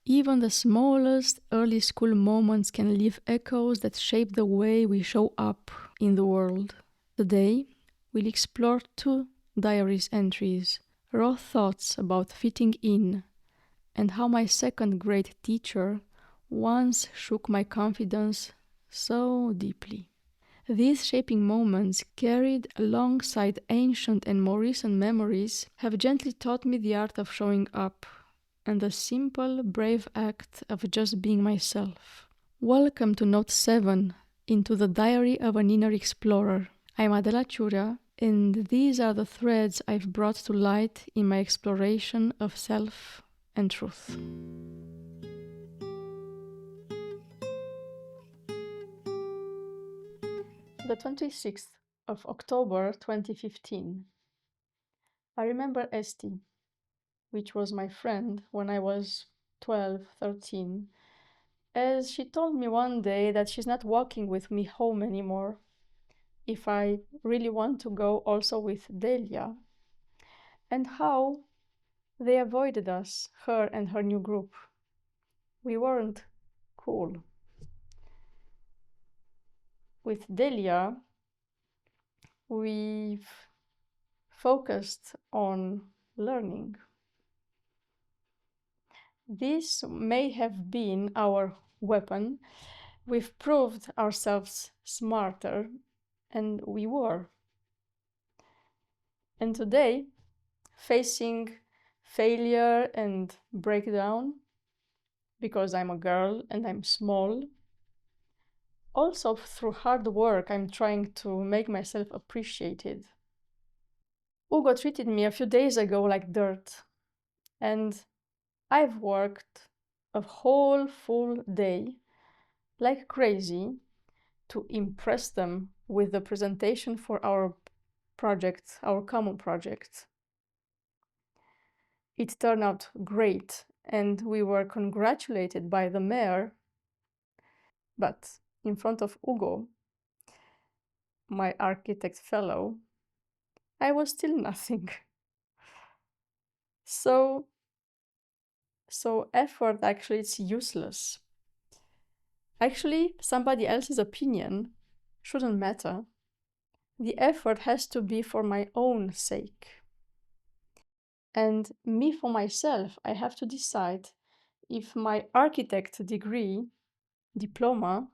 Even the smallest early school moments can leave echoes that shape the way we show up in the world. Today, we'll explore two diaries entries, raw thoughts about fitting in, and how my second grade teacher once shook my confidence so deeply. These shaping moments, carried alongside ancient and more recent memories, have gently taught me the art of showing up and the simple, brave act of just being myself. Welcome to Note 7, into the Diary of an Inner Explorer. I'm Adela Ciurea, and these are the threads I've brought to light in my exploration of self and truth. The 26th of October 2015. I remember Esti, which was my friend when I was 12, 13, as she told me one day that she's not walking with me home anymore if I really want to go also with Delia, and how they avoided us, her and her new group. We weren't cool. With Delia, we've focused on learning. This may have been our weapon. We've proved ourselves smarter, and we were. And today, facing failure and breakdown, because I'm a girl and I'm small, also through hard work, I'm trying to make myself appreciated. Ugo treated me a few days ago like dirt, and I've worked a whole full day like crazy to impress them with the presentation for our project, our common project. It turned out great, and we were congratulated by the mayor, but in front of Ugo, my architect fellow, I was still nothing. So effort actually it's useless. Actually, somebody else's opinion shouldn't matter. The effort has to be for my own sake. And me for myself, I have to decide if my architect degree, diploma,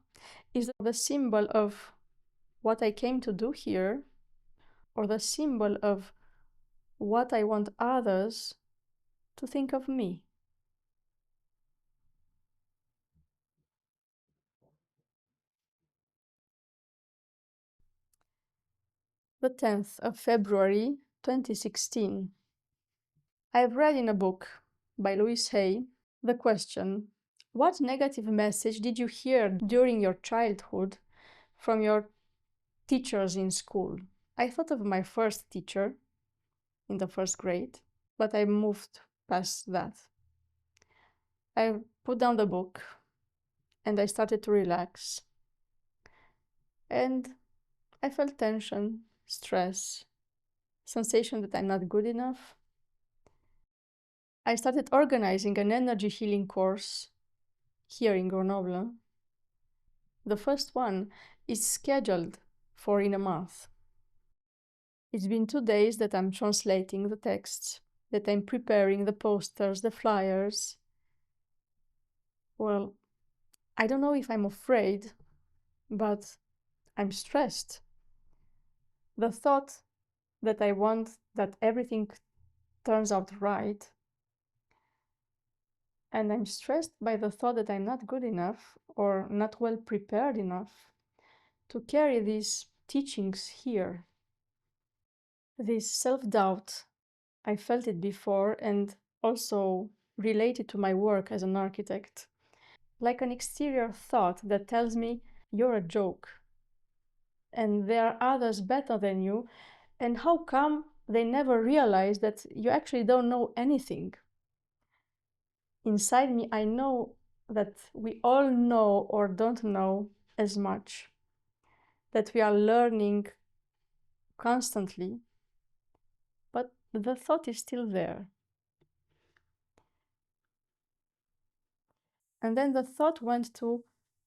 is the symbol of what I came to do here, or the symbol of what I want others to think of me. The 10th of February, 2016. I've read in a book by Louise Hay the question, what negative message did you hear during your childhood from your teachers in school? I thought of my first teacher in the first grade, but I moved past that. I put down the book and I started to relax. And I felt tension, stress, sensation that I'm not good enough. I started organizing an energy healing course here in Grenoble. The first one is scheduled for in a month. It's been 2 days that I'm translating the texts, that I'm preparing the posters, the flyers. Well, I don't know if I'm afraid, but I'm stressed. The thought that I want that everything turns out right, and I'm stressed by the thought that I'm not good enough or not well prepared enough to carry these teachings here. This self-doubt, I felt it before and also related to my work as an architect. Like an exterior thought that tells me, you're a joke, and there are others better than you, and how come they never realize that you actually don't know anything? Inside me, I know that we all know or don't know as much, that we are learning constantly, but the thought is still there. And then the thought went to,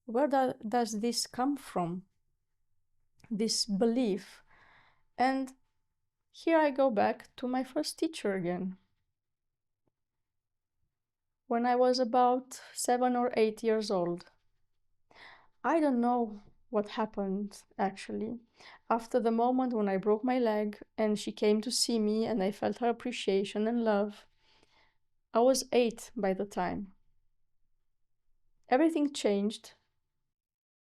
where does this come from? This belief. And here I go back to my first teacher again. When I was about 7 or 8 years old. I don't know what happened actually. After the moment when I broke my leg and she came to see me and I felt her appreciation and love, I was 8 by the time. Everything changed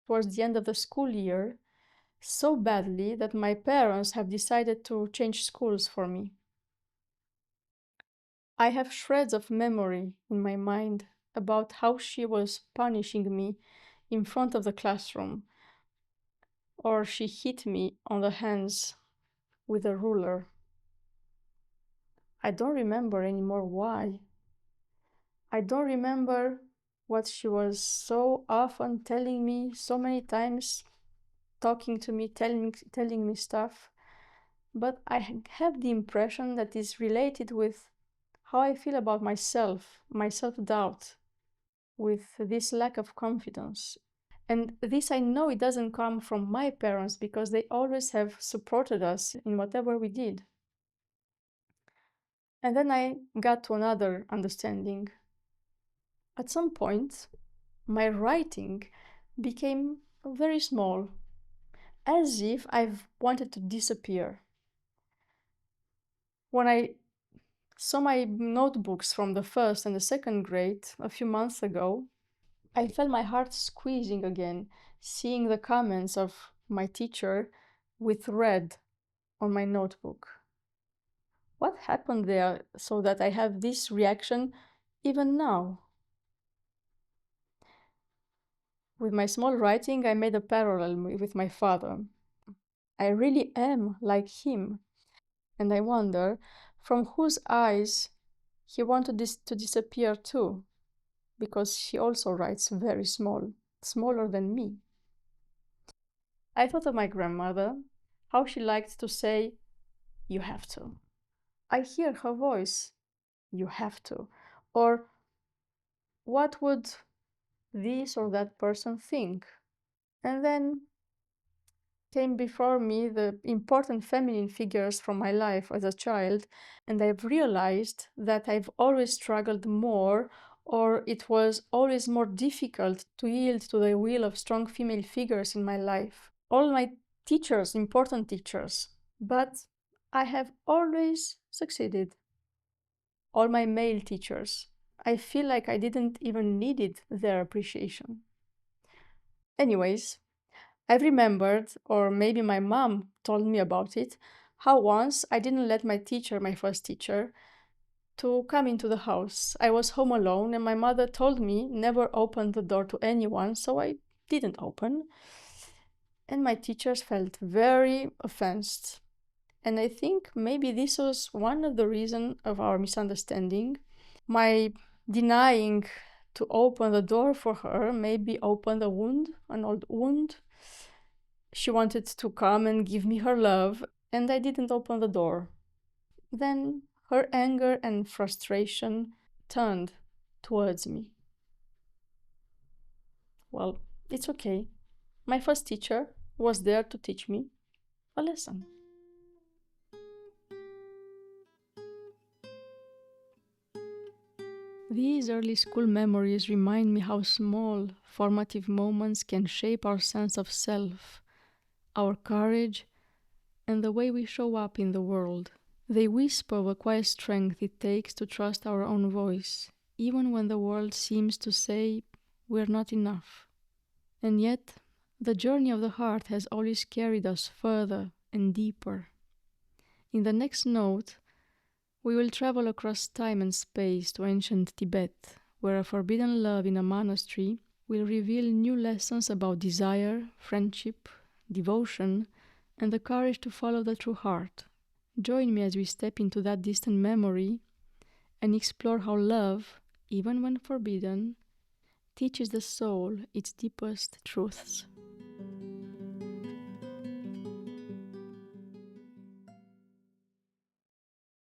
towards the end of the school year so badly that my parents have decided to change schools for me. I have shreds of memory in my mind about how she was punishing me in front of the classroom, or she hit me on the hands with a ruler. I don't remember anymore why. I don't remember what she was so often telling me, so many times talking to me, telling me stuff. But I have the impression that is related with how I feel about myself, my self-doubt, with this lack of confidence. And this, I know it doesn't come from my parents because they always have supported us in whatever we did. And then I got to another understanding. At some point, my writing became very small, as if I've wanted to disappear. When I saw my notebooks from the first and the second grade a few months ago, I felt my heart squeezing again, seeing the comments of my teacher with red on my notebook. What happened there so that I have this reaction even now? With my small writing, I made a parallel with my father. I really am like him, and I wonder from whose eyes he wanted this to disappear too, because he also writes very small, smaller than me. I thought of my grandmother, how she liked to say, "You have to." I hear her voice, "You have to." Or, "What would this or that person think?" And then came before me the important feminine figures from my life as a child, and I've realized that I've always struggled more, or it was always more difficult to yield to the will of strong female figures in my life. All my teachers, important teachers, but I have always succeeded. All my male teachers, I feel like I didn't even needed their appreciation. Anyways, I've remembered, or maybe my mom told me about it, how once I didn't let my teacher, my first teacher, to come into the house. I was home alone and my mother told me never open the door to anyone, so I didn't open. And my teachers felt very offended. And I think maybe this was one of the reasons of our misunderstanding. My denying to open the door for her maybe opened a wound, an old wound. She wanted to come and give me her love, and I didn't open the door. Then her anger and frustration turned towards me. Well, it's okay. My first teacher was there to teach me a lesson. These early school memories remind me how small, formative moments can shape our sense of self, our courage, and the way we show up in the world. They whisper the quiet strength it takes to trust our own voice, even when the world seems to say we're not enough. And yet, the journey of the heart has always carried us further and deeper. In the next note, we will travel across time and space to ancient Tibet, where a forbidden love in a monastery will reveal new lessons about desire, friendship, devotion, and the courage to follow the true heart. Join me as we step into that distant memory and explore how love, even when forbidden, teaches the soul its deepest truths.